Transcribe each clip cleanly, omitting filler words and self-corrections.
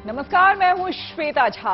नमस्कार, मैं हूं श्वेता झा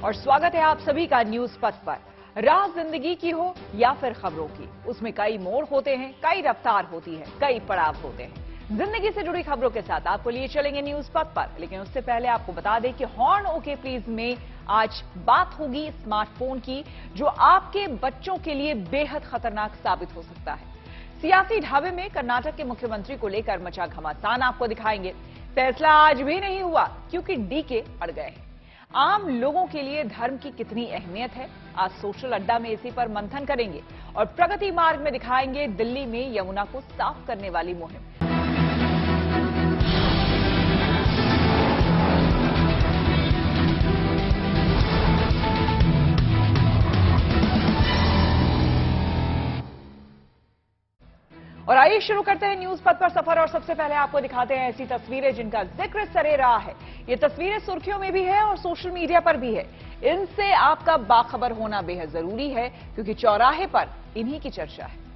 और स्वागत है आप सभी का न्यूज पथ पर। राह जिंदगी की हो या फिर खबरों की, उसमें कई मोड़ होते हैं, कई रफ्तार होती है, कई पड़ाव होते हैं। जिंदगी से जुड़ी खबरों के साथ आपको लिए चलेंगे न्यूज पथ पर, लेकिन उससे पहले आपको बता दें कि हॉर्न ओके प्लीज में आज बात होगी स्मार्टफोन की, जो आपके बच्चों के लिए बेहद खतरनाक साबित हो सकता है। सियासी ढाबे में कर्नाटक के मुख्यमंत्री को लेकर मचा घमासान आपको दिखाएंगे। फैसला आज भी नहीं हुआ क्योंकि डीके अड़ गए हैं। आम लोगों के लिए धर्म की कितनी अहमियत है, आज सोशल अड्डा में इसी पर मंथन करेंगे और प्रगति मार्ग में दिखाएंगे दिल्ली में यमुना को साफ करने वाली मुहिम। और आइए शुरू करते हैं न्यूज पथ पर सफर और सबसे पहले आपको दिखाते हैं ऐसी तस्वीरें जिनका जिक्र सरे रहा है। ये तस्वीरें सुर्खियों में भी है और सोशल मीडिया पर भी है। इनसे आपका बाखबर होना बेहद जरूरी है क्योंकि चौराहे पर इन्हीं की चर्चा है।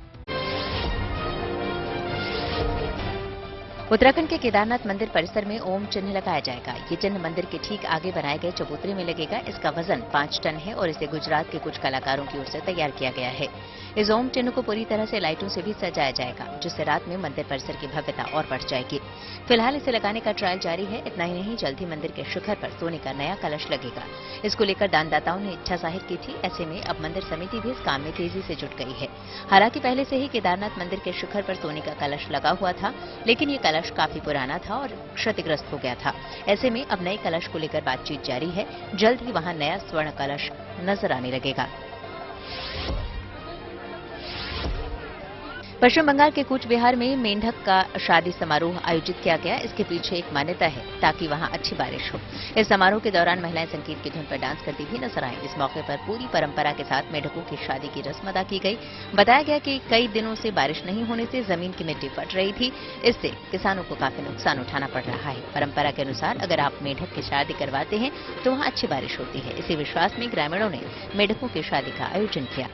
उत्तराखंड के केदारनाथ मंदिर परिसर में ओम चिन्ह लगाया जाएगा। ये चिन्ह मंदिर के ठीक आगे बनाए गए चबूतरे में लगेगा। इसका वजन 5 टन है और इसे गुजरात के कुछ कलाकारों की ओर से तैयार किया गया है। इस ओम चिन्ह को पूरी तरह से लाइटों से भी सजाया जाएगा, जिससे रात में मंदिर परिसर की भव्यता और बढ़ जाएगी। फिलहाल इसे लगाने का ट्रायल जारी है। इतना ही नहीं, जल्द ही मंदिर के शिखर पर सोने का नया कलश लगेगा। इसको लेकर दानदाताओं ने इच्छा जाहिर की थी। ऐसे में अब मंदिर समिति भी इस काम में तेजी से जुट गई है। हालांकि पहले से ही केदारनाथ मंदिर के शिखर पर सोने का कलश लगा हुआ था, लेकिन ये कलश काफी पुराना था और क्षतिग्रस्त हो गया था। ऐसे में अब नए कलश को लेकर बातचीत जारी है। जल्द ही वहां नया स्वर्ण कलश नजर आने लगेगा। पश्चिम बंगाल के कूच बिहार में मेंढक का शादी समारोह आयोजित किया गया। इसके पीछे एक मान्यता है ताकि वहां अच्छी बारिश हो। इस समारोह के दौरान महिलाएं संगीत की धुन पर डांस करती हुई नजर आईं। इस मौके पर पूरी परंपरा के साथ मेंढकों की शादी की रस्म अदा की गई। बताया गया कि कई दिनों से बारिश नहीं होने से जमीन की मिट्टी फट रही थी। इससे किसानों को काफी नुकसान उठाना पड़ रहा है। परंपरा के अनुसार अगर आप मेंढक की शादी करवाते हैं तो वहां अच्छी बारिश होती है। इसी विश्वास में ग्रामीणों ने मेंढकों की शादी का आयोजन किया।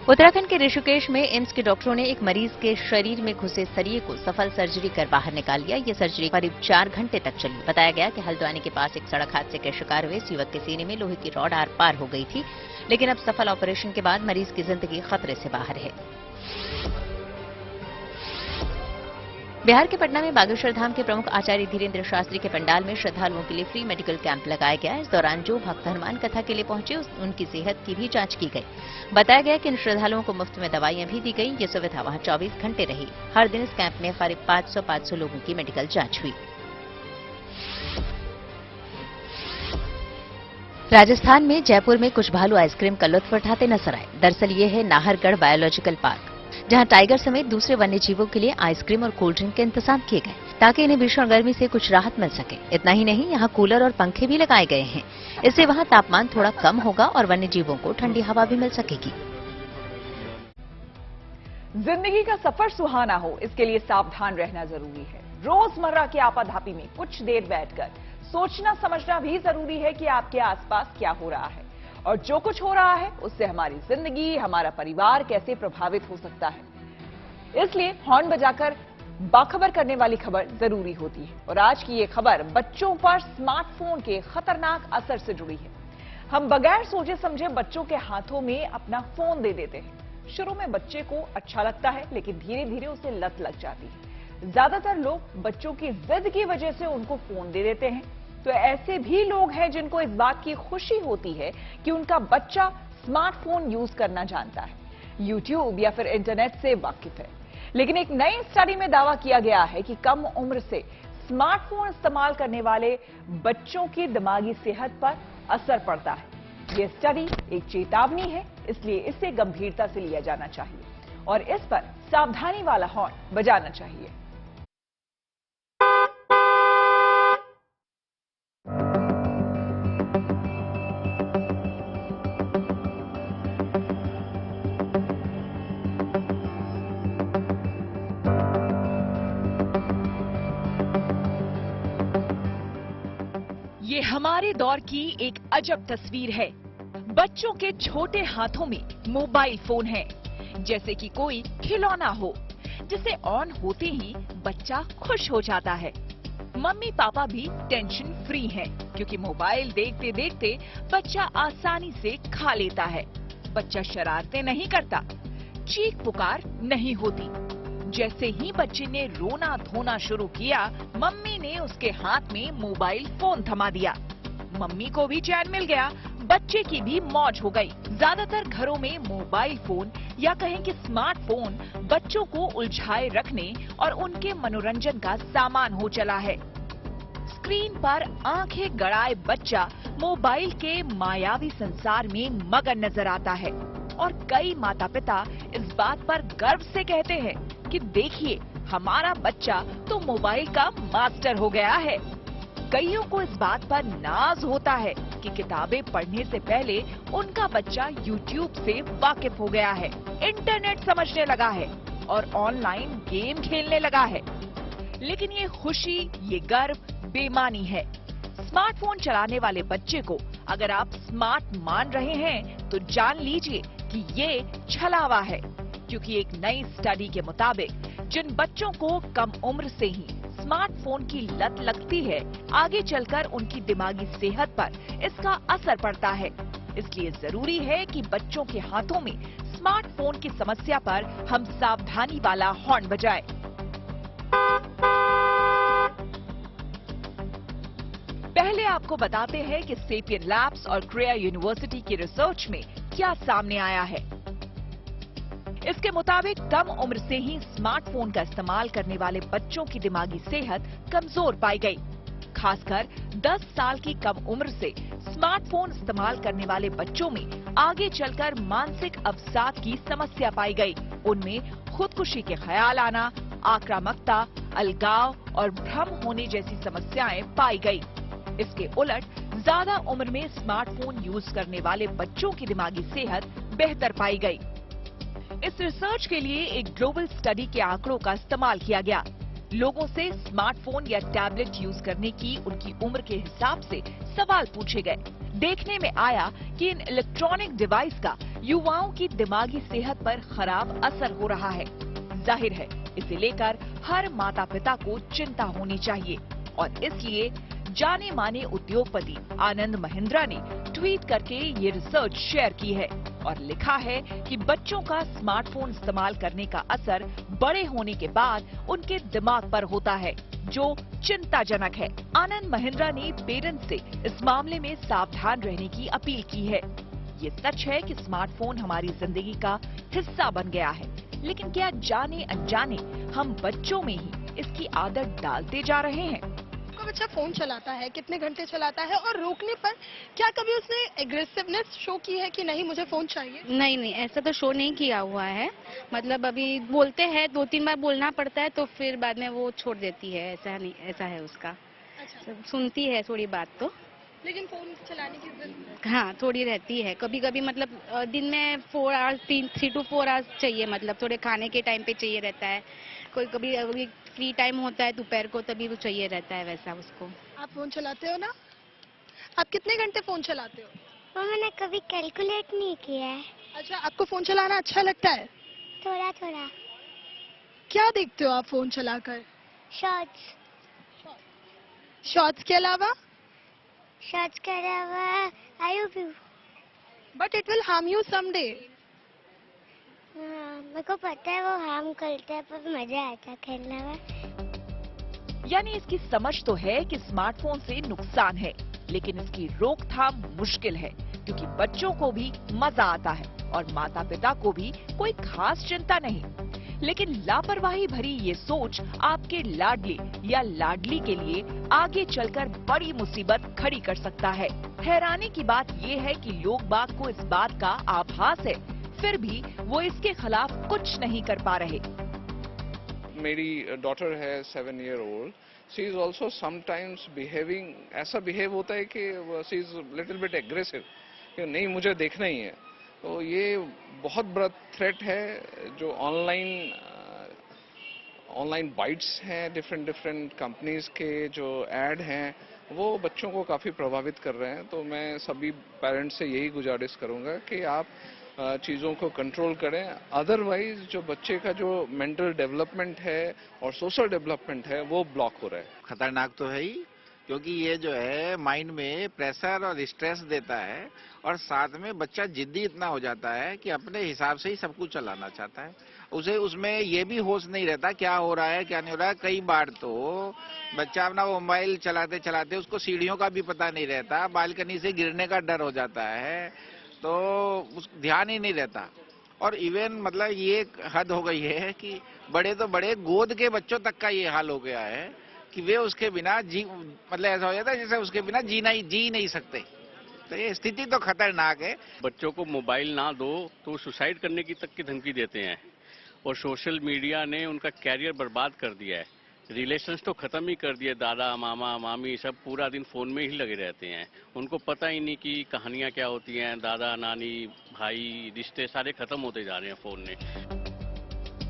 उत्तराखंड के ऋषिकेश में एम्स के डॉक्टरों ने एक मरीज के शरीर में घुसे सरिये को सफल सर्जरी कर बाहर निकाल लिया। ये सर्जरी करीब 4 घंटे तक चली। बताया गया कि हल्द्वानी के पास एक सड़क हादसे के शिकार हुए इस युवक के सीने में लोहे की रॉड आर पार हो गई थी, लेकिन अब सफल ऑपरेशन के बाद मरीज की जिंदगी खतरे से बाहर है। बिहार के पटना में बागेश्वर धाम के प्रमुख आचार्य धीरेन्द्र शास्त्री के पंडाल में श्रद्धालुओं के लिए फ्री मेडिकल कैंप लगाया गया। इस दौरान जो भक्त हनुमान कथा के लिए पहुंचे उनकी सेहत की भी जांच की गई। बताया गया कि इन श्रद्धालुओं को मुफ्त में दवाइयां भी दी गई। ये सुविधा वहां 24 घंटे रही। हर दिन इस कैंप में करीब 500 लोगों की मेडिकल जांच हुई। राजस्थान में जयपुर में कुछ भालू आइसक्रीम का लुत्फ उठाते नजर आए। दरअसल ये है नाहरगढ़ बायोलॉजिकल पार्क, जहां टाइगर समेत दूसरे वन्य जीवों के लिए आइसक्रीम और कोल्ड ड्रिंक के इंतजाम किए गए ताकि इन्हें भीषण गर्मी से कुछ राहत मिल सके। इतना ही नहीं, यहाँ कूलर और पंखे भी लगाए गए हैं। इससे वहाँ तापमान थोड़ा कम होगा और वन्य जीवों को ठंडी हवा भी मिल सकेगी। जिंदगी का सफर सुहाना हो, इसके लिए सावधान रहना जरूरी है। रोजमर्रा की आपाधापी में कुछ देर बैठकर सोचना समझना भी जरूरी है कि आपके आसपास क्या हो रहा है और जो कुछ हो रहा है उससे हमारी जिंदगी, हमारा परिवार कैसे प्रभावित हो सकता है। इसलिए हॉर्न बजाकर बाखबर करने वाली खबर जरूरी होती है। और आज की ये खबर बच्चों पर स्मार्टफोन के खतरनाक असर से जुड़ी है। हम बगैर सोचे समझे बच्चों के हाथों में अपना फोन दे देते हैं। शुरू में बच्चे को अच्छा लगता है, लेकिन धीरे धीरे उसे लत लग जाती है। ज्यादातर लोग बच्चों की जिद की वजह से उनको फोन दे देते हैं। तो ऐसे भी लोग हैं जिनको इस बात की खुशी होती है कि उनका बच्चा स्मार्टफोन यूज करना जानता है, यूट्यूब या फिर इंटरनेट से वाकिफ है। लेकिन एक नई स्टडी में दावा किया गया है कि कम उम्र से स्मार्टफोन इस्तेमाल करने वाले बच्चों की दिमागी सेहत पर असर पड़ता है। यह स्टडी एक चेतावनी है, इसलिए इसे गंभीरता से लिया जाना चाहिए और इस पर सावधानी वाला हॉर्न बजाना चाहिए। ये हमारे दौर की एक अजब तस्वीर है। बच्चों के छोटे हाथों में मोबाइल फोन है, जैसे कि कोई खिलौना हो। जिसे ऑन होते ही बच्चा खुश हो जाता है। मम्मी पापा भी टेंशन फ्री हैं, क्योंकि मोबाइल देखते देखते बच्चा आसानी से खा लेता है। बच्चा शरारतें नहीं करता, चीख पुकार नहीं होती। जैसे ही बच्चे ने रोना धोना शुरू किया, मम्मी ने उसके हाथ में मोबाइल फोन थमा दिया। मम्मी को भी चैन मिल गया, बच्चे की भी मौज हो गई। ज्यादातर घरों में मोबाइल फोन या कहें कि स्मार्टफोन बच्चों को उलझाए रखने और उनके मनोरंजन का सामान हो चला है। स्क्रीन पर आंखें गड़ाए बच्चा मोबाइल के मायावी संसार में मगन नजर आता है और कई माता पिता इस बात पर गर्व से कहते हैं कि देखिए, हमारा बच्चा तो मोबाइल का मास्टर हो गया है। कईयों को इस बात पर नाज होता है कि किताबें पढ़ने से पहले उनका बच्चा YouTube से वाकिफ हो गया है, इंटरनेट समझने लगा है और ऑनलाइन गेम खेलने लगा है। लेकिन ये खुशी, ये गर्व बेमानी है। स्मार्टफोन चलाने वाले बच्चे को अगर आप स्मार्ट मान रहे हैं तो जान लीजिए कि ये छलावा है, क्योंकि एक नई स्टडी के मुताबिक जिन बच्चों को कम उम्र से ही स्मार्टफोन की लत लगती है, आगे चलकर उनकी दिमागी सेहत पर इसका असर पड़ता है। इसलिए जरूरी है कि बच्चों के हाथों में स्मार्टफोन की समस्या पर हम सावधानी वाला हॉर्न बजाएं। पहले आपको बताते हैं कि सेपियन लैब्स और क्रेया यूनिवर्सिटी की रिसर्च में क्या सामने आया है। इसके मुताबिक कम उम्र से ही स्मार्टफोन का इस्तेमाल करने वाले बच्चों की दिमागी सेहत कमजोर पाई गई। खासकर 10 साल की कम उम्र से स्मार्टफोन इस्तेमाल करने वाले बच्चों में आगे चलकर मानसिक अवसाद की समस्या पाई गई। उनमें खुदकुशी के ख्याल आना, आक्रामकता, अलगाव और भ्रम होने जैसी समस्याएं पाई गई। इसके उलट ज्यादा उम्र में स्मार्टफोन यूज करने वाले बच्चों की दिमागी सेहत बेहतर पाई गई। इस रिसर्च के लिए एक ग्लोबल स्टडी के आंकड़ों का इस्तेमाल किया गया। लोगों से स्मार्टफोन या टैबलेट यूज करने की उनकी उम्र के हिसाब से सवाल पूछे गए। देखने में आया कि इन इलेक्ट्रॉनिक डिवाइस का युवाओं की दिमागी सेहत पर खराब असर हो रहा है। जाहिर है, इसे लेकर हर माता पिता को चिंता होनी चाहिए और इसलिए जाने माने उद्योगपति आनंद महिंद्रा ने ट्वीट करके ये रिसर्च शेयर की है और लिखा है कि बच्चों का स्मार्टफोन इस्तेमाल करने का असर बड़े होने के बाद उनके दिमाग पर होता है, जो चिंताजनक है। आनंद महिंद्रा ने पेरेंट्स से इस मामले में सावधान रहने की अपील की है। ये सच है कि स्मार्टफोन हमारी जिंदगी का हिस्सा बन गया है, लेकिन क्या जाने अनजाने हम बच्चों में ही इसकी आदत डालते जा रहे हैं? बच्चा फोन चलाता है, कितने घंटे चलाता है और रोकने पर क्या कभी उसने एग्रेसिवनेस शो की है कि नहीं मुझे फोन चाहिए? नहीं, ऐसा तो शो नहीं किया हुआ है। मतलब अभी बोलते हैं, 2-3 बार बोलना पड़ता है तो फिर बाद में वो छोड़ देती है। ऐसा नहीं, ऐसा है उसका। अच्छा। सुनती है थोड़ी बात तो, लेकिन फोन चलाने की जरूरत हाँ थोड़ी रहती है। कभी कभी मतलब दिन में 4 आवर्स 3 to 4 आवर्स चाहिए, मतलब थोड़े खाने के टाइम पे चाहिए रहता है। कोई कभी फ्री टाइम होता है दोपहर को, तभी वो चाहिए रहता है वैसा उसको। आप फोन चलाते हो ना? आप कितने घंटे फोन चलाते हो? वो मैंने कभी कैलकुलेट नहीं किया है। अच्छा, आपको फोन चलाना अच्छा लगता है? थोड़ा थोड़ा। क्या देखते हो आप फोन चलाकर? शॉर्ट्स। शॉर्ट्स के अलावा? शॉर्ट्स के अलावा I but it will harm you someday. मेरे को पता है वो हार्म करता है, पर मजा आता है खेलने में। यानी इसकी समझ तो है कि स्मार्टफोन से नुकसान है, लेकिन इसकी रोकथाम मुश्किल है, क्योंकि बच्चों को भी मजा आता है और माता पिता को भी कोई खास चिंता नहीं। लेकिन लापरवाही भरी ये सोच आपके लाडले या लाडली के लिए आगे चलकर बड़ी मुसीबत खड़ी कर सकता है। हैरानी की बात ये है कि लोग बाग को इस बात का आभास है, फिर भी वो इसके खिलाफ कुछ नहीं कर पा रहे। मेरी डॉटर है 7 year old. She is also sometimes behaving, ऐसा बिहेव होता है कि she is little bit aggressive कि नहीं मुझे देखना ही है। तो ये बहुत बड़ा थ्रेट है। जो ऑनलाइन बाइट्स हैं, डिफरेंट कंपनीज के जो ऐड हैं, वो बच्चों को काफ़ी प्रभावित कर रहे हैं। तो मैं सभी पेरेंट्स से यही गुजारिश करूंगा कि आप चीज़ों को कंट्रोल करें। अदरवाइज जो बच्चे का जो मेंटल डेवलपमेंट है और सोशल डेवलपमेंट है वो ब्लॉक हो रहा है। खतरनाक तो है ही, क्योंकि ये जो है माइंड में प्रेशर और स्ट्रेस देता है और साथ में बच्चा जिद्दी इतना हो जाता है कि अपने हिसाब से ही सब कुछ चलाना चाहता है। उसे उसमें ये भी होश नहीं रहता क्या हो रहा है क्या नहीं हो रहा है। कई बार तो बच्चा अपना मोबाइल चलाते चलाते उसको सीढ़ियों का भी पता नहीं रहता, बालकनी से गिरने का डर हो जाता है, तो उस ध्यान ही नहीं रहता। और इवन मतलब ये हद हो गई है कि बड़े तो बड़े गोद के बच्चों तक का ये हाल हो गया है कि वे उसके बिना मतलब ऐसा हो जाता है जैसे उसके बिना जी नहीं सकते। तो ये स्थिति तो खतरनाक है। बच्चों को मोबाइल ना दो तो सुसाइड करने की तक की धमकी देते हैं और सोशल मीडिया ने उनका कैरियर बर्बाद कर दिया है। रिलेशंस तो खत्म ही कर दिए, दादा मामा मामी सब पूरा दिन फोन में ही लगे रहते हैं। उनको पता ही नहीं कि कहानियां क्या होती हैं, दादा नानी भाई रिश्ते सारे खत्म होते जा रहे हैं फोन में।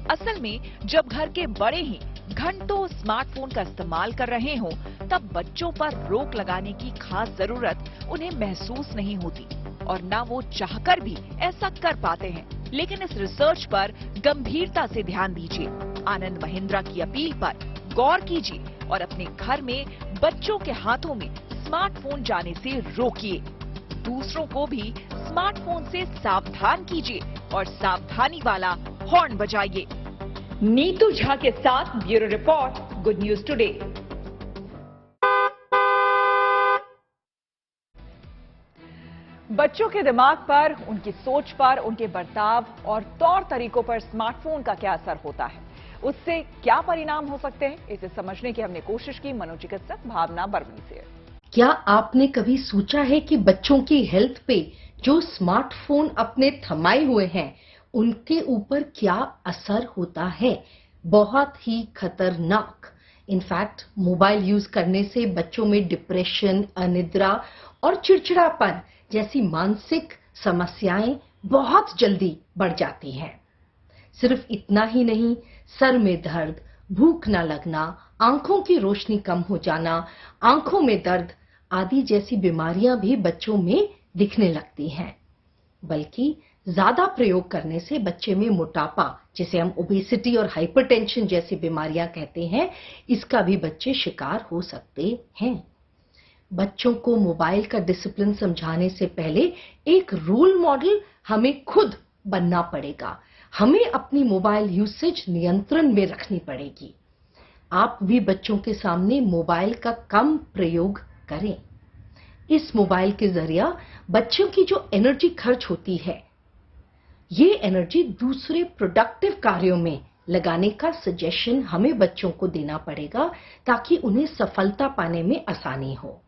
असल में जब घर के बड़े ही घंटों स्मार्टफोन का इस्तेमाल कर रहे हों, तब बच्चों पर रोक लगाने की खास जरूरत उन्हें महसूस नहीं होती और न वो चाहकर भी ऐसा कर पाते हैं। लेकिन इस रिसर्च पर गंभीरता से ध्यान दीजिए। आनंद महिंद्रा की अपील पर गौर कीजिए और अपने घर में बच्चों के हाथों में स्मार्टफोन जाने से रोकिए। दूसरों को भी स्मार्टफोन से सावधान कीजिए और सावधानी वाला हॉर्न बजाइए। नीतू झा के साथ bureau report, good news today. बच्चों के दिमाग पर, उनकी सोच पर, उनके बर्ताव और तौर तरीकों पर स्मार्टफोन का क्या असर होता है, उससे क्या परिणाम हो सकते हैं, इसे समझने की हमने कोशिश की मनोचिकित्सक भावना बर्मनी से। क्या आपने कभी सोचा है कि बच्चों की हेल्थ पे जो स्मार्टफोन अपने थमाए हुए हैं उनके ऊपर क्या असर होता है? बहुत ही खतरनाक। इनफैक्ट मोबाइल यूज करने से बच्चों में डिप्रेशन, अनिद्रा और चिड़चिड़ापन जैसी मानसिक समस्याएं बहुत जल्दी बढ़ जाती हैं। सिर्फ इतना ही नहीं, सर में दर्द, भूख न लगना, आंखों की रोशनी कम हो जाना, आंखों में दर्द आदि जैसी बीमारियां भी बच्चों में दिखने लगती हैं। बल्कि ज्यादा प्रयोग करने से बच्चे में मोटापा, जिसे हम ओबेसिटी और हाइपरटेंशन जैसी बीमारियां कहते हैं, इसका भी बच्चे शिकार हो सकते हैं। बच्चों को मोबाइल का डिसिप्लिन समझाने से पहले एक रोल मॉडल हमें खुद बनना पड़ेगा। हमें अपनी मोबाइल यूसेज नियंत्रण में रखनी पड़ेगी। आप भी बच्चों के सामने मोबाइल का कम प्रयोग करें। इस मोबाइल के जरिए बच्चों की जो एनर्जी खर्च होती है, ये एनर्जी दूसरे प्रोडक्टिव कार्यों में लगाने का सजेशन हमें बच्चों को देना पड़ेगा ताकि उन्हें सफलता पाने में आसानी हो।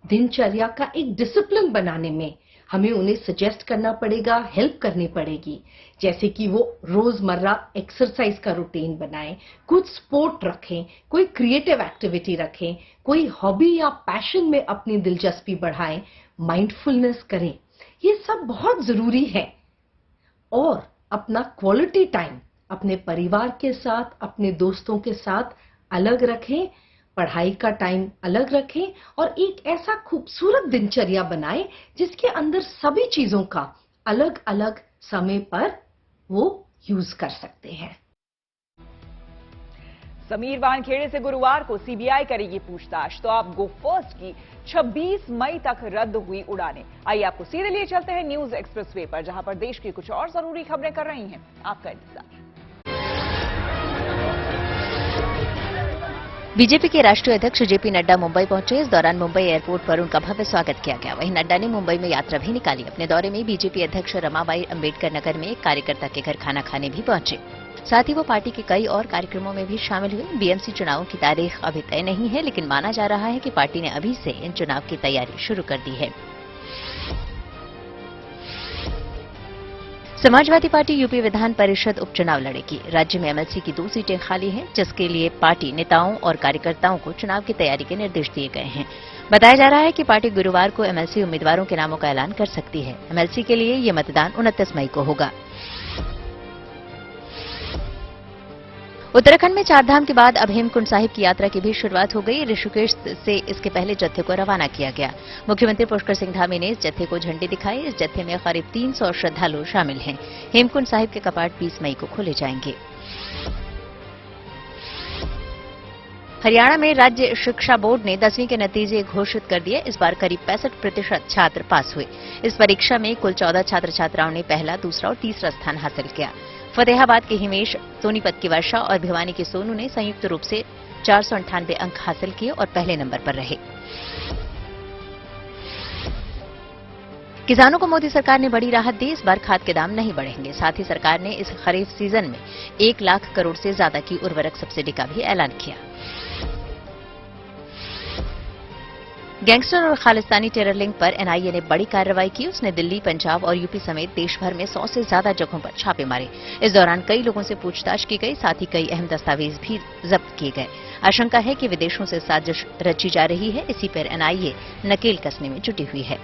दिनचर्या का एक डिसिप्लिन बनाने में हमें उन्हें सजेस्ट करना पड़ेगा, हेल्प करनी पड़ेगी, जैसे कि वो रोजमर्रा एक्सरसाइज का रूटीन बनाएं, कुछ स्पोर्ट रखें, कोई क्रिएटिव एक्टिविटी रखें, कोई हॉबी या पैशन में अपनी दिलचस्पी बढ़ाएं, माइंडफुलनेस करें। ये सब बहुत जरूरी है। और अपना क्वालिटी टाइम अपने परिवार के साथ, अपने दोस्तों के साथ अलग रखें, पढ़ाई का टाइम अलग रखें और एक ऐसा खूबसूरत दिनचर्या बनाएं जिसके अंदर सभी चीजों का अलग अलग समय पर वो यूज कर सकते हैं। समीर वानखेड़े से गुरुवार को सीबीआई करेगी पूछताछ, तो आप गो फर्स्ट की 26 मई तक रद्द हुई उड़ानें। आइए आपको सीधे लिए चलते हैं न्यूज एक्सप्रेसवे पर, जहां पर देश की कुछ और जरूरी खबरें कर रही हैं आपका इंतजार। बीजेपी के राष्ट्रीय अध्यक्ष जेपी नड्डा मुंबई पहुंचे। इस दौरान मुंबई एयरपोर्ट पर उनका भव्य स्वागत किया गया। वहीं नड्डा ने मुंबई में यात्रा भी निकाली। अपने दौरे में बीजेपी अध्यक्ष रमाबाई अंबेडकर नगर में एक कार्यकर्ता के घर खाना खाने भी पहुंचे। साथ ही वो पार्टी के कई और कार्यक्रमों में भी शामिल हुए। बीएमसी चुनावों की तारीख अभी तय नहीं है, लेकिन माना जा रहा है कि पार्टी ने अभी से इन चुनाव की तैयारी शुरू कर दी है। समाजवादी पार्टी यूपी विधान परिषद उपचुनाव लड़ेगी। राज्य में एमएलसी की 2 सीटें खाली हैं, जिसके लिए पार्टी नेताओं और कार्यकर्ताओं को चुनाव की तैयारी के निर्देश दिए गए हैं। बताया जा रहा है कि पार्टी गुरुवार को एमएलसी उम्मीदवारों के नामों का ऐलान कर सकती है। एमएलसी के लिए ये मतदान 29 मई को होगा। उत्तराखंड में चारधाम के बाद अब हेमकुंड साहिब की यात्रा की भी शुरुआत हो गई। ऋषिकेश से इसके पहले जत्थे को रवाना किया गया। मुख्यमंत्री पुष्कर सिंह धामी ने इस जत्थे को झंडी दिखाई। इस जत्थे में करीब 300 श्रद्धालु शामिल हैं। हेमकुंड साहिब के कपाट 20 मई को खोले जाएंगे। हरियाणा में राज्य शिक्षा बोर्ड ने 10वीं के नतीजे घोषित कर दिए। इस बार करीब 65% छात्र पास हुए। इस परीक्षा में कुल 14 छात्र छात्राओं ने पहला, दूसरा और तीसरा स्थान हासिल किया। फतेहाबाद के हिमेश, सोनीपत की वर्षा और भिवानी की सोनू ने संयुक्त रूप से 498 अंक हासिल किए और पहले नंबर पर रहे। किसानों को मोदी सरकार ने बड़ी राहत दी। इस बार खाद के दाम नहीं बढ़ेंगे। साथ ही सरकार ने इस खरीफ सीजन में 1 लाख करोड़ से ज्यादा की उर्वरक सब्सिडी का भी ऐलान किया। गैंगस्टर और खालिस्तानी टेरर लिंक पर एनआईए ने बड़ी कार्रवाई की। उसने दिल्ली, पंजाब और यूपी समेत देश भर में 100 से ज्यादा जगहों पर छापे मारे। इस दौरान कई लोगों से पूछताछ की गई। साथ ही कई अहम दस्तावेज भी जब्त किए गए। आशंका है कि विदेशों से साजिश रची जा रही है। इसी पर एनआईए नकेल कसने में जुटी हुई है।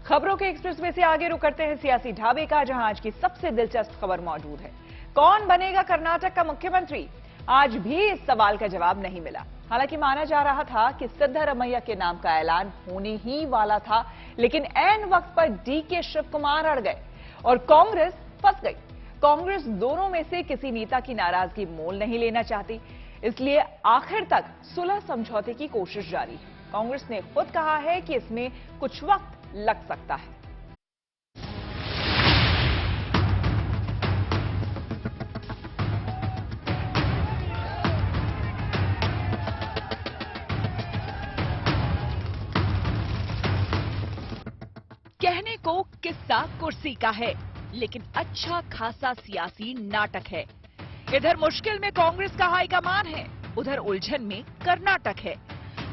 खबरों के एक्सप्रेसवे से आगे रुक करते हैं सियासी ढाबे का, जहां आज की सबसे दिलचस्प खबर मौजूद है। कौन बनेगा कर्नाटक का मुख्यमंत्री? आज भी इस सवाल का जवाब नहीं मिला। हालांकि माना जा रहा था कि सिद्धरमैया के नाम का ऐलान होने ही वाला था, लेकिन ऐन वक्त पर डीके शिव कुमार अड़ गए और कांग्रेस फंस गई। कांग्रेस दोनों में से किसी नेता की नाराजगी मोल नहीं लेना चाहती, इसलिए आखिर तक सुलह समझौते की कोशिश जारी है। कांग्रेस ने खुद कहा है कि इसमें कुछ वक्त लग सकता है। कहने को किस्सा कुर्सी का है, लेकिन अच्छा खासा सियासी नाटक है। इधर मुश्किल में कांग्रेस का हाईकमान है, उधर उलझन में कर्नाटक है।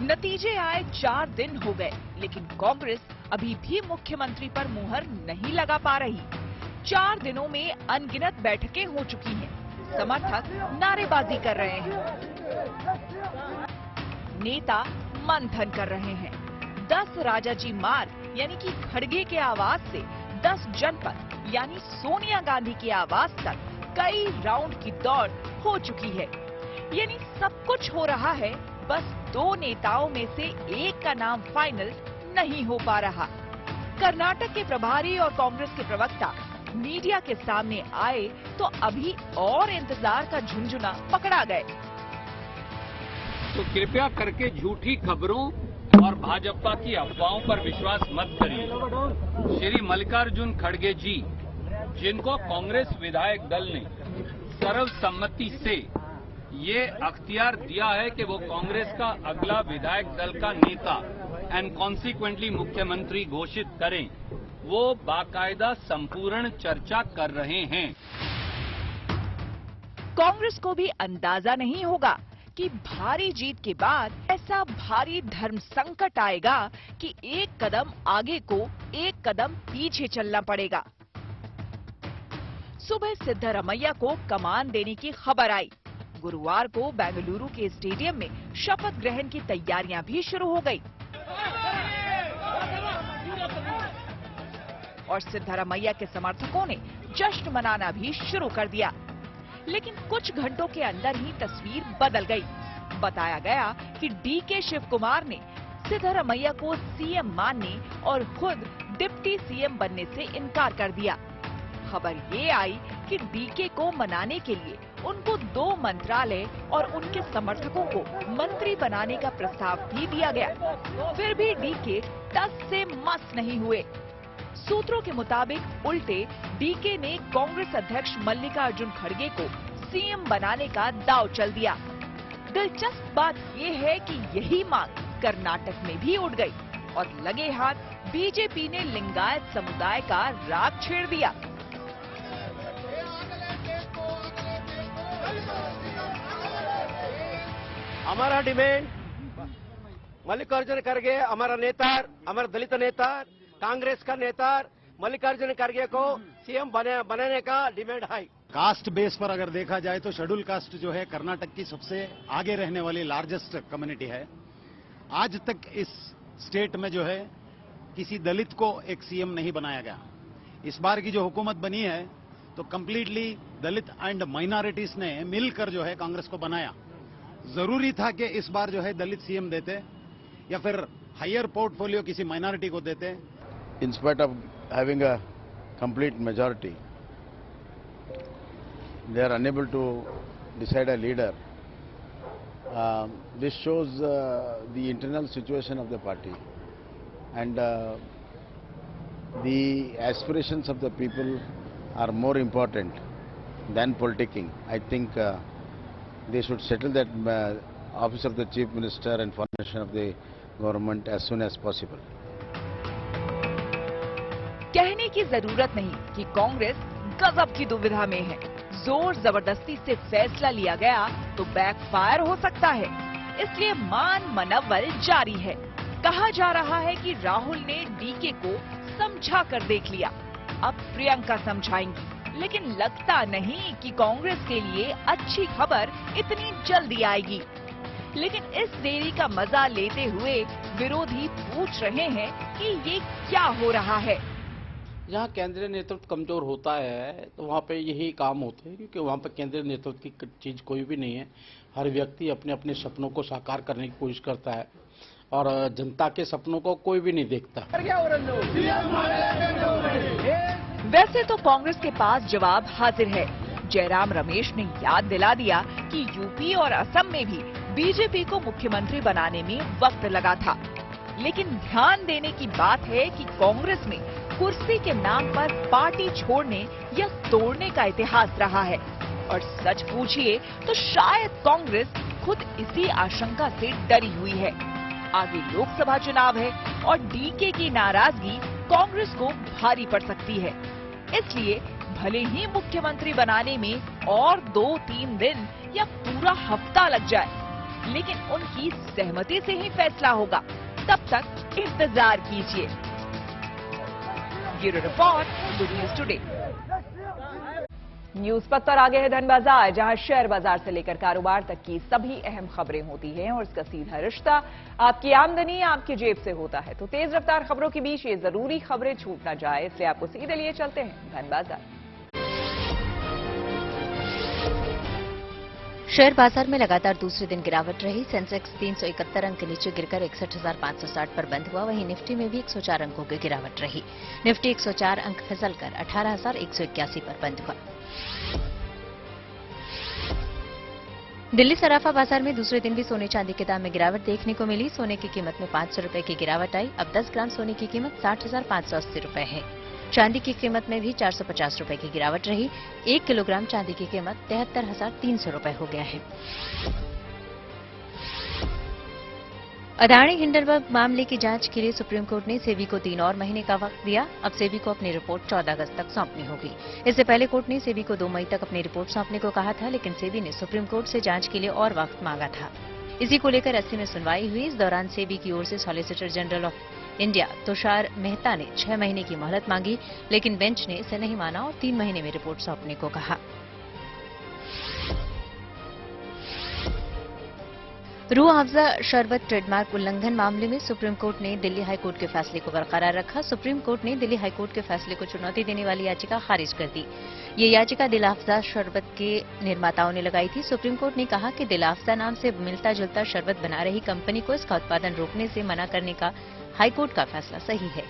नतीजे आए 4 दिन हो गए, लेकिन कांग्रेस अभी भी मुख्यमंत्री पर मुहर नहीं लगा पा रही। 4 दिनों में अनगिनत बैठकें हो चुकी हैं। समर्थक नारेबाजी कर रहे हैं, नेता मंथन कर रहे हैं। 10 राजाजी मार्ग यानी कि खड़गे के आवास से 10 जनपद यानी सोनिया गांधी की आवास तक कई राउंड की दौड़ हो चुकी है। यानी सब कुछ हो रहा है, बस 2 नेताओं में से एक का नाम फाइनल नहीं हो पा रहा। कर्नाटक के प्रभारी और कांग्रेस के प्रवक्ता मीडिया के सामने आए तो अभी और इंतजार का झुंझुना पकड़ा गए। तो कृपया करके झूठी खबरों और भाजपा की अफवाहों पर विश्वास मत करिए। श्री मल्लिकार्जुन खड़गे जी, जिनको कांग्रेस विधायक दल ने सर्वसम्मति से ये अख्तियार दिया है कि वो कांग्रेस का अगला विधायक दल का नेता एंड कॉन्सिक्वेंटली मुख्यमंत्री घोषित करें, वो बाकायदा संपूर्ण चर्चा कर रहे हैं। कांग्रेस को भी अंदाजा नहीं होगा कि भारी जीत के बाद ऐसा भारी धर्म संकट आएगा कि एक कदम आगे को एक कदम पीछे चलना पड़ेगा। सुबह सिद्धरमैया को कमान देने की खबर आई। गुरुवार को बेंगलुरु के स्टेडियम में शपथ ग्रहण की तैयारियां भी शुरू हो गई और सिद्धरमैया के समर्थकों ने जश्न मनाना भी शुरू कर दिया। लेकिन कुछ घंटों के अंदर ही तस्वीर बदल गई। बताया गया कि डीके शिव कुमार ने सिद्धरमैया को सीएम मानने और खुद डिप्टी सीएम बनने से इनकार कर दिया। खबर ये आई कि डीके को मनाने के लिए उनको 2 मंत्रालय और उनके समर्थकों को मंत्री बनाने का प्रस्ताव भी दिया गया। फिर भी डीके टस से मस नहीं हुए। सूत्रों के मुताबिक उल्टे डीके ने कांग्रेस अध्यक्ष मल्लिकार्जुन खड़गे को सीएम बनाने का दांव चल दिया। दिलचस्प बात यह है कि यही मांग कर्नाटक में भी उठ गई और लगे हाथ बीजेपी ने लिंगायत समुदाय का राग छेड़ दिया। हमारा डिमांड मल्लिकार्जुन खड़गे हमारा नेता, हमारा दलित नेता, कांग्रेस का नेता मल्लिकार्जुन खड़गे को सीएम बनाने का डिमांड है। कास्ट बेस पर अगर देखा जाए तो शेड्यूल कास्ट जो है कर्नाटक की सबसे आगे रहने वाली लार्जेस्ट कम्युनिटी है। आज तक इस स्टेट में जो है किसी दलित को एक सीएम नहीं बनाया गया। इस बार की जो हुकूमत बनी है तो कंप्लीटली दलित एंड माइनॉरिटीज ने मिलकर जो है कांग्रेस को बनाया। जरूरी था कि इस बार जो है दलित सीएम देते या फिर हायर पोर्टफोलियो किसी माइनॉरिटी को देते। In spite of having a complete majority, they are unable to decide a leader. This shows the internal situation of the party, and the aspirations of the people are more important than politicking. I think they should settle that office of the Chief Minister and formation of the government as soon as possible. कहने की जरूरत नहीं कि कांग्रेस गजब की दुविधा में है। जोर जबरदस्ती से फैसला लिया गया तो बैकफायर हो सकता है, इसलिए मान मनव्वल जारी है। कहा जा रहा है कि राहुल ने डीके को समझा कर देख लिया, अब प्रियंका समझाएंगी, लेकिन लगता नहीं कि कांग्रेस के लिए अच्छी खबर इतनी जल्दी आएगी। लेकिन इस देरी का मजा लेते हुए विरोधी पूछ रहे हैं कि ये क्या हो रहा है। जहाँ केंद्रीय नेतृत्व कमजोर होता है तो वहाँ पे यही काम होते हैं, क्योंकि वहाँ पे केंद्रीय नेतृत्व की चीज कोई भी नहीं है। हर व्यक्ति अपने अपने सपनों को साकार करने की कोशिश करता है और जनता के सपनों को कोई भी नहीं देखता। वैसे तो कांग्रेस के पास जवाब हाजिर है। जयराम रमेश ने याद दिला दिया कि यूपी और असम में भी बीजेपी को मुख्यमंत्री बनाने में वक्त लगा था, लेकिन ध्यान देने की बात है कि कांग्रेस में कुर्सी के नाम पर पार्टी छोड़ने या तोड़ने का इतिहास रहा है। और सच पूछिए तो शायद कांग्रेस खुद इसी आशंका से डरी हुई है। आगे लोकसभा चुनाव है और डीके की नाराजगी कांग्रेस को भारी पड़ सकती है, इसलिए भले ही मुख्यमंत्री बनाने में और 2-3 दिन या पूरा हफ्ता लग जाए, लेकिन उनकी सहमति से ही फैसला होगा। तब तक इंतजार कीजिए। Bureau report, good news today. News पथ पर आगे है धन बाजार, जहां शेयर बाजार से लेकर कारोबार तक की सभी अहम खबरें होती हैं और इसका सीधा रिश्ता आपकी आमदनी आपकी जेब से होता है। तो तेज रफ्तार खबरों के बीच ये जरूरी खबरें छूट ना जाए, इसलिए आपको सीधे लिए चलते हैं धन बाजार। शेयर बाजार में लगातार दूसरे दिन गिरावट रही। सेंसेक्स 371 अंक नीचे गिरकर 61,560 पर बंद हुआ। वहीं निफ्टी में भी 104 अंकों की गिरावट रही। निफ्टी 104 अंक फिसलकर 18,181 पर बंद हुआ। दिल्ली सराफा बाजार में दूसरे दिन भी सोने चांदी के दाम में गिरावट देखने को मिली। सोने की कीमत में 500 रुपए की गिरावट आई। अब 10 ग्राम सोने की कीमत 60,580 रुपए है। चांदी की कीमत में भी 450 रुपए की गिरावट रही। 1 किलोग्राम चांदी की कीमत 73,300 रुपए हो गया है। अदानी हिंडनबर्ग मामले की जांच के लिए सुप्रीम कोर्ट ने सेबी को 3 और महीने का वक्त दिया। अब सेबी को अपनी रिपोर्ट 14 अगस्त तक सौंपनी होगी। इससे पहले कोर्ट ने सेबी को 2 मई तक अपनी रिपोर्ट सौंपने को कहा था, लेकिन सेबी ने सुप्रीम कोर्ट से जांच के लिए और वक्त मांगा था। इसी को लेकर 80 में सुनवाई हुई। इस दौरान सेबी की ओर से solicitor general of India Tushar Mehta ने 6 महीने की मोहलत मांगी, लेकिन बेंच ने इसे नहीं माना और 3 महीने में रिपोर्ट सौंपने को कहा। रूह अफ़ज़ा शरबत ट्रेडमार्क उल्लंघन मामले में सुप्रीम कोर्ट ने दिल्ली हाईकोर्ट के फैसले को बरकरार रखा। सुप्रीम कोर्ट ने दिल्ली हाईकोर्ट के फैसले को चुनौती देने वाली याचिका खारिज कर दी। ये याचिका दिल अफ़ज़ा शरबत के निर्माताओं ने लगाई थी। सुप्रीम कोर्ट ने कहा कि दिल अफ़ज़ा नाम से मिलता जुलता शरबत बना रही कंपनी को इसका उत्पादन रोकने से मना करने का हाईकोर्ट का फैसला सही है।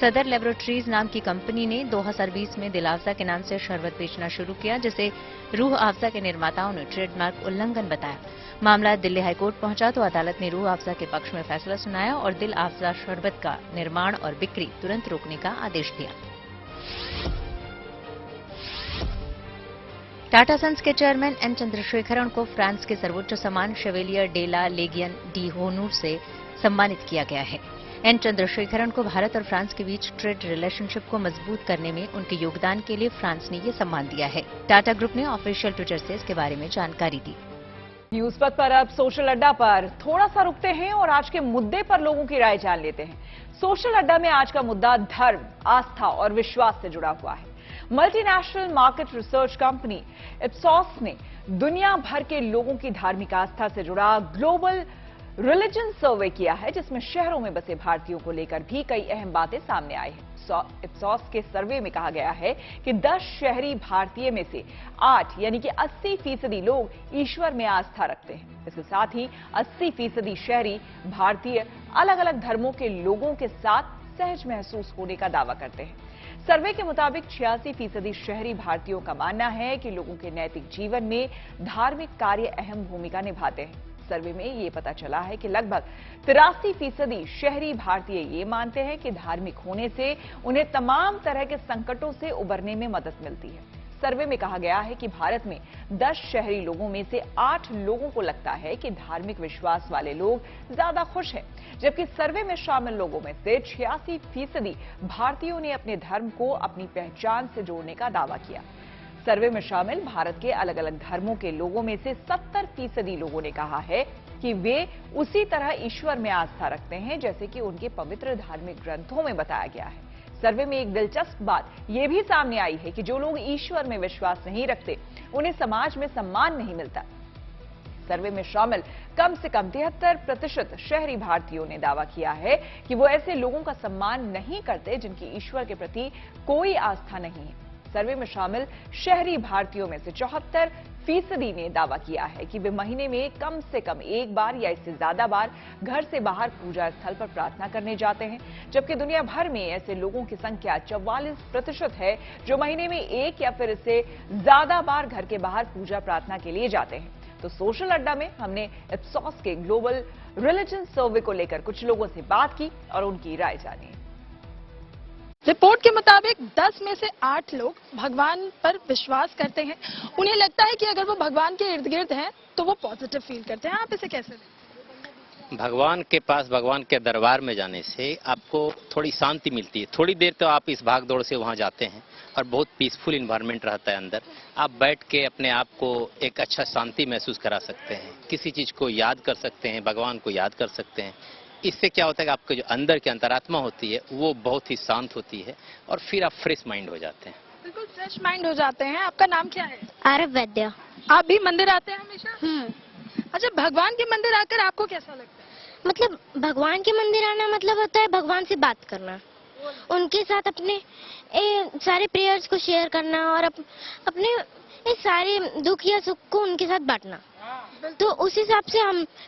सदर लेबोरेटरीज नाम की कंपनी ने 2020 में दिल अफ़ज़ा के नाम से शरबत बेचना शुरू किया, जिसे रूह अफ़ज़ा के निर्माताओं ने ट्रेडमार्क उल्लंघन बताया। मामला दिल्ली हाईकोर्ट पहुंचा तो अदालत ने रूह अफ़ज़ा के पक्ष में फैसला सुनाया और दिल अफ़ज़ा शरबत का निर्माण और बिक्री तुरंत रोकने का आदेश दिया। टाटा सन्स के चेयरमैन एन चंद्रशेखरन को फ्रांस के सर्वोच्च सम्मान शेवेलियर डे ला लेगियन डी होनूर से सम्मानित किया गया है। एन चंद्रशेखरन को भारत और फ्रांस के बीच ट्रेड रिलेशनशिप को मजबूत करने में उनके योगदान के लिए फ्रांस ने ये सम्मान दिया है। टाटा ग्रुप ने ऑफिशियल ट्विटर से इसके बारे में जानकारी दी। न्यूज पथ पर अब सोशल अड्डा पर थोड़ा सा रुकते हैं और आज के मुद्दे पर लोगों की राय जान लेते हैं। सोशल अड्डा में आज का मुद्दा धर्म, आस्था और विश्वास से जुड़ा हुआ है। मल्टीनेशनल मार्केट रिसर्च कंपनी इप्सॉस ने दुनिया भर के लोगों की धार्मिक आस्था से जुड़ा ग्लोबल रिलीजन सर्वे किया है, जिसमें शहरों में बसे भारतीयों को लेकर भी कई अहम बातें सामने आई हैं। इप्सॉस के सर्वे में कहा गया है कि 10 शहरी भारतीय में से 8 यानी कि 80% लोग ईश्वर में आस्था रखते हैं। इसके साथ ही 80% शहरी भारतीय अलग अलग धर्मों के लोगों के साथ सहज महसूस होने का दावा करते हैं। सर्वे के मुताबिक 86% शहरी भारतीयों का मानना है कि लोगों के नैतिक जीवन में धार्मिक कार्य अहम भूमिका निभाते हैं। सर्वे में ये पता चला है कि लगभग 83% शहरी भारतीय ये मानते हैं कि धार्मिक होने से उन्हें तमाम तरह के संकटों से उबरने में मदद मिलती है। सर्वे में कहा गया है कि भारत में 10 शहरी लोगों में से 8 लोगों को लगता है कि धार्मिक विश्वास वाले लोग ज्यादा खुश हैं, जबकि सर्वे में शामिल लोगों में से 86% भारतीयों ने अपने धर्म को अपनी पहचान से जोड़ने का दावा किया। सर्वे में शामिल भारत के अलग अलग धर्मों के लोगों में से 70% लोगों ने कहा है कि वे उसी तरह ईश्वर में आस्था रखते हैं जैसे कि उनके पवित्र धार्मिक ग्रंथों में बताया गया है। सर्वे में एक दिलचस्प बात यह भी सामने आई है कि जो लोग ईश्वर में विश्वास नहीं रखते, उन्हें समाज में सम्मान नहीं मिलता। सर्वे में शामिल कम से कम 73% शहरी भारतीयों ने दावा किया है कि वो ऐसे लोगों का सम्मान नहीं करते जिनकी ईश्वर के प्रति कोई आस्था नहीं है। सर्वे में शामिल शहरी भारतीयों में से 74% ने दावा किया है कि वे महीने में कम से कम एक बार या इससे ज्यादा बार घर से बाहर पूजा स्थल पर प्रार्थना करने जाते हैं, जबकि दुनिया भर में ऐसे लोगों की संख्या 44% है जो महीने में एक या फिर इससे ज्यादा बार घर के बाहर पूजा प्रार्थना के लिए जाते हैं। तो सोशल अड्डा में हमने इप्सॉस के ग्लोबल रिलीजन सर्वे को लेकर कुछ लोगों से बात की और उनकी राय जानी। रिपोर्ट के मुताबिक 10 में से 8 लोग भगवान पर विश्वास करते हैं। उन्हें लगता है कि अगर वो भगवान के इर्द गिर्द हैं तो वो पॉजिटिव फील करते हैं। आप इसे कैसे देखते हैं? भगवान के पास, भगवान के दरबार में जाने से आपको थोड़ी शांति मिलती है। थोड़ी देर तो आप इस भाग दौड़ से वहाँ जाते हैं और बहुत पीसफुल इन्वायरमेंट रहता है अंदर। आप बैठ के अपने आप को एक अच्छा शांति महसूस करा सकते हैं, किसी चीज़ को याद कर सकते हैं, भगवान को याद कर सकते हैं। इससे क्या होता है कि आपके जो अंदर की अंतरात्मा होती है वो बहुत ही शांत होती है और फिर आप फ्रेश माइंड हो जाते हैं। बिल्कुल फ्रेश माइंड हो जाते हैं। आपका नाम क्या है? आरव वैद्य। आप भी मंदिर आते हैं हमेशा? अच्छा, भगवान के मंदिर आकर आपको कैसा लगता है? मतलब भगवान के मंदिर आना मतलब होता है भगवान से बात करना, उनके साथ अपने सारे प्रेयर्स को शेयर करना और अपने सारे दुख या सुख को उनके साथ बांटना। तो उस हिसाब से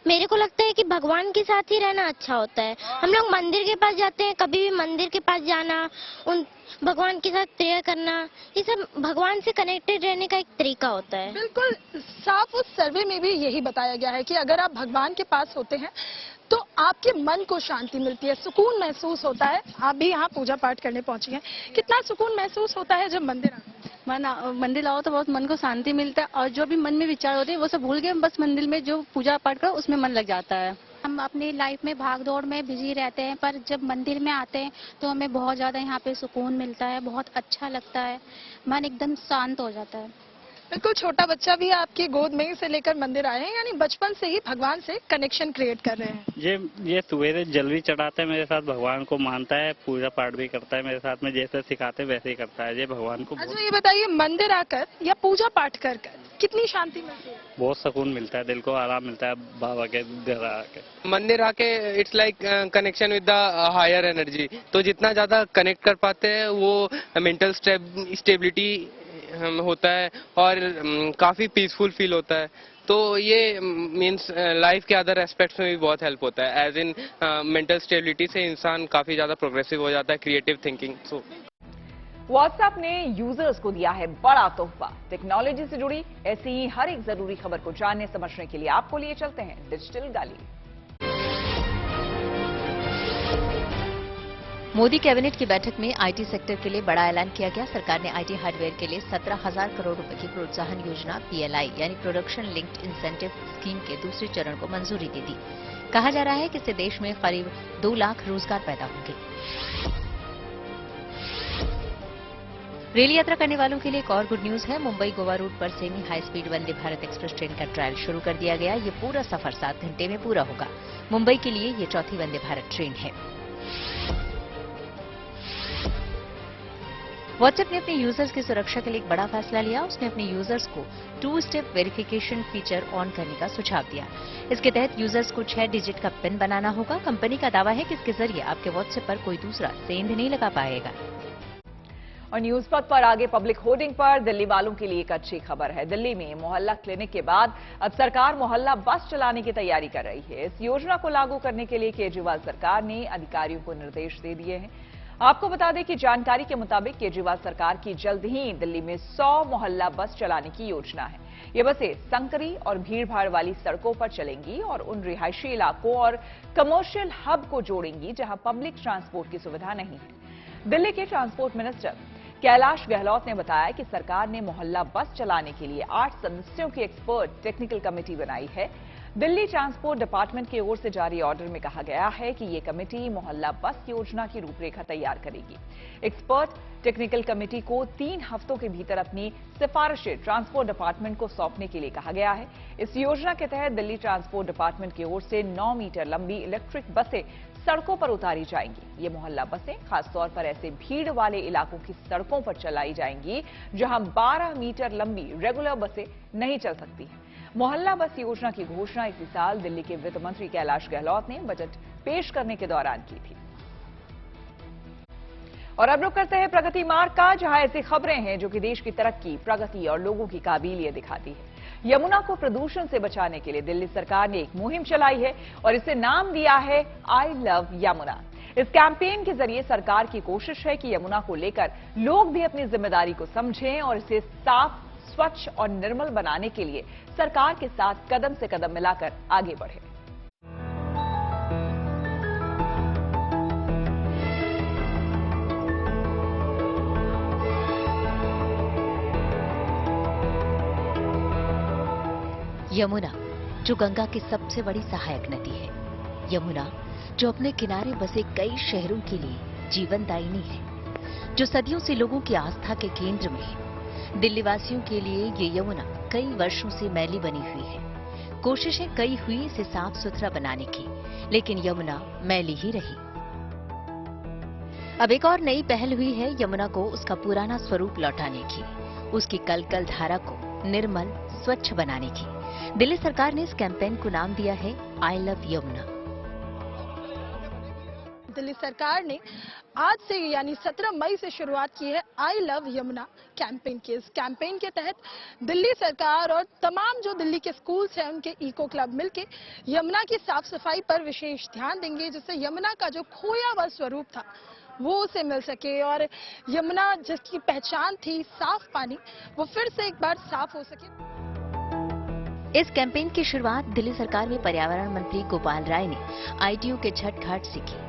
मेरे को लगता है कि भगवान के साथ ही रहना अच्छा होता है। हम लोग मंदिर के पास जाते हैं, कभी भी मंदिर के पास जाना, उन भगवान के साथ प्रेयर करना, ये सब भगवान से कनेक्टेड रहने का एक तरीका होता है। बिल्कुल साफ उस सर्वे में भी यही बताया गया है कि अगर आप भगवान के पास होते हैं तो आपके मन को शांति मिलती है, सुकून महसूस होता है। आप भी यहाँ पूजा पाठ करने पहुंची हैं, कितना सुकून महसूस होता है जब मंदिर आते हैं? मंदिर आओ तो बहुत मन को शांति मिलता है और जो भी मन में विचार होते हैं वो सब भूल के बस मंदिर में जो पूजा पाठ करो उसमें मन लग जाता है। हम अपनी लाइफ में भाग दौड़ में बिजी रहते हैं, पर जब मंदिर में आते हैं तो हमें बहुत ज़्यादा यहाँ पे सुकून मिलता है, बहुत अच्छा लगता है, मन एकदम शांत हो जाता है। बिल्कुल छोटा बच्चा भी आपकी गोद में से लेकर मंदिर आए हैं, यानी बचपन से ही भगवान से कनेक्शन क्रिएट कर रहे हैं। ये सवेरे जल भी चढ़ाता है मेरे साथ, भगवान को मानता है, पूजा पाठ भी करता है मेरे साथ में, जैसे सिखाते वैसे ही करता है। ये भगवान को अच्छा, ये बताइए मंदिर आकर या पूजा पाठ कर कितनी शांति मिलती है? बहुत सुकून मिलता है, दिल को आराम मिलता है बाबा के घर आके। मंदिर आके it's like connection with the higher energy. तो जितना ज्यादा कनेक्ट कर पाते हैं वो मेंटल स्टेबिलिटी होता है और काफी पीसफुल फील होता है। तो ये मींस लाइफ के अदर एस्पेक्ट्स में भी बहुत हेल्प होता है। एज इन मेंटल स्टेबिलिटी से इंसान काफी ज्यादा प्रोग्रेसिव हो जाता है, क्रिएटिव थिंकिंग। व्हाट्सएप ने यूजर्स को दिया है बड़ा तोहफा। टेक्नोलॉजी से जुड़ी ऐसी ही हर एक जरूरी खबर को जानने समझने के लिए आपको लिए चलते हैं डिजिटल गाली। मोदी कैबिनेट की बैठक में आईटी सेक्टर के लिए बड़ा ऐलान किया गया। सरकार ने आईटी हार्डवेयर के लिए 17,000 करोड़ रुपए की प्रोत्साहन योजना पीएलआई यानी प्रोडक्शन लिंक्ड इंसेंटिव स्कीम के दूसरे चरण को मंजूरी दे दी। कहा जा रहा है कि इससे देश में करीब 2 लाख रोजगार पैदा होंगे। रेल यात्रा करने वालों के लिए एक और गुड न्यूज है। मुंबई गोवा रूट पर semi high speed Vande Bharat express train का ट्रायल शुरू कर दिया गया। ये पूरा सफर 7 घंटे में पूरा होगा। मुंबई के लिए ये चौथी वंदे भारत ट्रेन है। व्हाट्सएप ने अपने यूजर्स की सुरक्षा के लिए एक बड़ा फैसला लिया। उसने अपने यूजर्स को 2 स्टेप वेरिफिकेशन फीचर ऑन करने का सुझाव दिया। इसके तहत यूजर्स को 6 डिजिट का पिन बनाना होगा। कंपनी का दावा है कि इसके जरिए आपके व्हाट्सएप पर कोई दूसरा सेंध नहीं लगा पाएगा। और न्यूज पथ पर आगे पब्लिक होर्डिंग पर दिल्ली वालों के लिए एक अच्छी खबर है। दिल्ली में मोहल्ला क्लिनिक के बाद अब सरकार मोहल्ला बस चलाने की तैयारी कर रही है। इस योजना को लागू करने के लिए केजरीवाल सरकार ने अधिकारियों को निर्देश दे दिए हैं। आपको बता दें कि जानकारी के मुताबिक केजरीवाल सरकार की जल्द ही दिल्ली में 100 मोहल्ला बस चलाने की योजना है। ये बसें संकरी और भीड़भाड़ वाली सड़कों पर चलेंगी और उन रिहायशी इलाकों और कमर्शियल हब को जोड़ेंगी जहां पब्लिक ट्रांसपोर्ट की सुविधा नहीं है। दिल्ली के ट्रांसपोर्ट मिनिस्टर कैलाश गहलोत ने बताया कि सरकार ने मोहल्ला बस चलाने के लिए 8 सदस्यों की एक्सपर्ट टेक्निकल कमेटी बनाई है। दिल्ली ट्रांसपोर्ट डिपार्टमेंट की ओर से जारी ऑर्डर में कहा गया है कि ये कमेटी मोहल्ला बस योजना की रूपरेखा तैयार करेगी। एक्सपर्ट टेक्निकल कमेटी को 3 हफ्तों के भीतर अपनी सिफारिशें ट्रांसपोर्ट डिपार्टमेंट को सौंपने के लिए कहा गया है। इस योजना के तहत दिल्ली ट्रांसपोर्ट डिपार्टमेंट की ओर से 9 मीटर लंबी इलेक्ट्रिक बसें सड़कों पर उतारी जाएंगी। ये मोहल्ला बसें खासतौर पर ऐसे भीड़ वाले इलाकों की सड़कों पर चलाई जाएंगी जहां 12 मीटर लंबी रेगुलर बसें नहीं चल सकती हैं। मोहल्ला बस योजना की घोषणा इसी साल दिल्ली के वित्त मंत्री कैलाश गहलोत ने बजट पेश करने के दौरान की थी। और अब रुक करते हैं प्रगति मार्ग का, जहां ऐसी खबरें हैं जो कि देश की तरक्की, प्रगति और लोगों की काबिलियत दिखाती है। यमुना को प्रदूषण से बचाने के लिए दिल्ली सरकार ने एक मुहिम चलाई है और इसे नाम दिया है आई लव यमुना। इस कैंपेन के जरिए सरकार की कोशिश है कि यमुना को लेकर लोग भी अपनी जिम्मेदारी को समझें और इसे साफ, स्वच्छ और निर्मल बनाने के लिए सरकार के साथ कदम से कदम मिलाकर आगे बढ़े। यमुना जो गंगा की सबसे बड़ी सहायक नदी है, यमुना जो अपने किनारे बसे कई शहरों के लिए जीवनदायिनी है, जो सदियों से लोगों की आस्था के केंद्र में है। दिल्ली वासियों के लिए ये यमुना कई वर्षों से मैली बनी हुई है। कोशिशें कई हुई इसे साफ सुथरा बनाने की, लेकिन यमुना मैली ही रही। अब एक और नई पहल हुई है यमुना को उसका पुराना स्वरूप लौटाने की, उसकी कलकल धारा को निर्मल, स्वच्छ बनाने की। दिल्ली सरकार ने इस कैंपेन को नाम दिया है आई लव यमुना। दिल्ली सरकार ने आज से यानी 17 मई से शुरुआत की है आई लव यमुना कैंपेन की। इस कैंपेन के तहत दिल्ली सरकार और तमाम जो दिल्ली के स्कूल्स हैं उनके इको क्लब मिलके यमुना की साफ सफाई पर विशेष ध्यान देंगे, जिससे यमुना का जो खोया हुआ स्वरूप था वो उसे मिल सके और यमुना जिसकी पहचान थी साफ पानी, वो फिर से एक बार साफ हो सके। इस कैंपेन की शुरुआत दिल्ली सरकार में पर्यावरण मंत्री गोपाल राय ने आईटीयू के छठ घाट से की।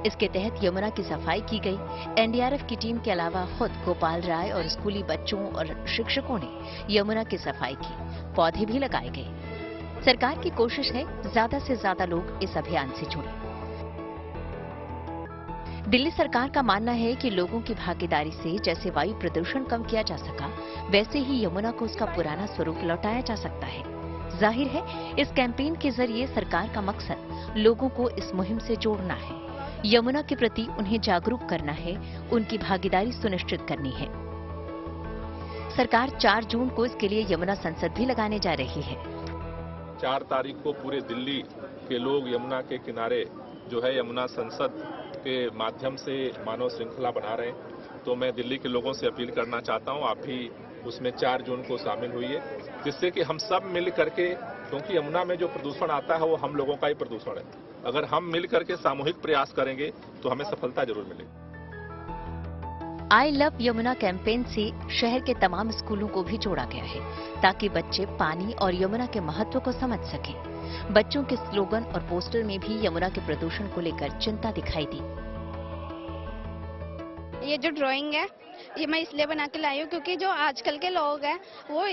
इसके तहत यमुना की सफाई की गई। एनडीआरएफ की टीम के अलावा खुद गोपाल राय और स्कूली बच्चों और शिक्षकों ने यमुना की सफाई की, पौधे भी लगाए गए। सरकार की कोशिश है ज्यादा से ज्यादा लोग इस अभियान से जुड़े। दिल्ली सरकार का मानना है कि लोगों की भागीदारी से जैसे वायु प्रदूषण कम किया जा सका, वैसे ही यमुना को उसका पुराना स्वरूप लौटाया जा सकता है। जाहिर है इस कैंपेन के जरिए सरकार का मकसद लोगों को इस मुहिम से जोड़ना है, यमुना के प्रति उन्हें जागरूक करना है, उनकी भागीदारी सुनिश्चित करनी है। सरकार 4 जून को इसके लिए यमुना संसद भी लगाने जा रही है। 4 तारीख को पूरे दिल्ली के लोग यमुना के किनारे जो है यमुना संसद के माध्यम से मानव श्रृंखला बना रहे हैं। तो मैं दिल्ली के लोगों से अपील करना चाहता हूं, आप भी उसमें 4 जून को शामिल हुइए, जिससे कि हम सब मिल करके, क्योंकि यमुना में जो प्रदूषण आता है वो हम लोगों का ही प्रदूषण है। अगर हम मिल करके सामूहिक प्रयास करेंगे तो हमें सफलता जरूर मिलेगी। आई लव यमुना कैंपेन से शहर के तमाम स्कूलों को भी जोड़ा गया है, ताकि बच्चे पानी और यमुना के महत्व को समझ सकें। बच्चों के स्लोगन और पोस्टर में भी यमुना के प्रदूषण को लेकर चिंता दिखाई दी। ये जो ड्राइंग है ये मैं इसलिए बना के लाई हूँ क्योंकि जो आजकल के लोग हैं वो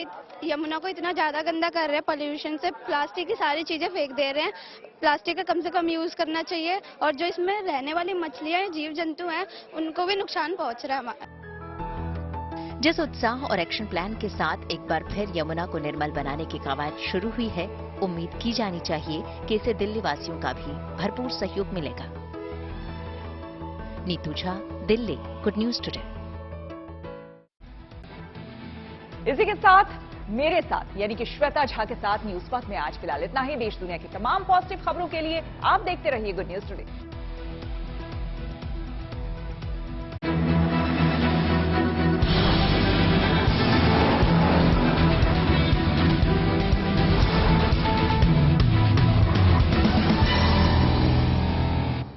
यमुना को इतना ज्यादा गंदा कर रहे हैं, पॉल्यूशन से प्लास्टिक की सारी चीजें फेंक दे रहे हैं। प्लास्टिक का कम से कम यूज करना चाहिए और जो इसमें रहने वाली मछलियां, जीव जंतु हैं, उनको भी नुकसान पहुंच रहा है। जिस उत्साह और एक्शन प्लान के साथ एक बार फिर यमुना को निर्मल बनाने की कवायद शुरू हुई है, उम्मीद की जानी चाहिए कि इसे दिल्ली वासियों का भी भरपूर सहयोग मिलेगा। Neetu Jha, Delhi, good news today. इसी के साथ मेरे साथ यानी कि श्वेता झा के साथ न्यूज वक्त में आज फिलहाल इतना ही। देश दुनिया की तमाम पॉजिटिव खबरों के लिए आप देखते रहिए गुड न्यूज टुडे।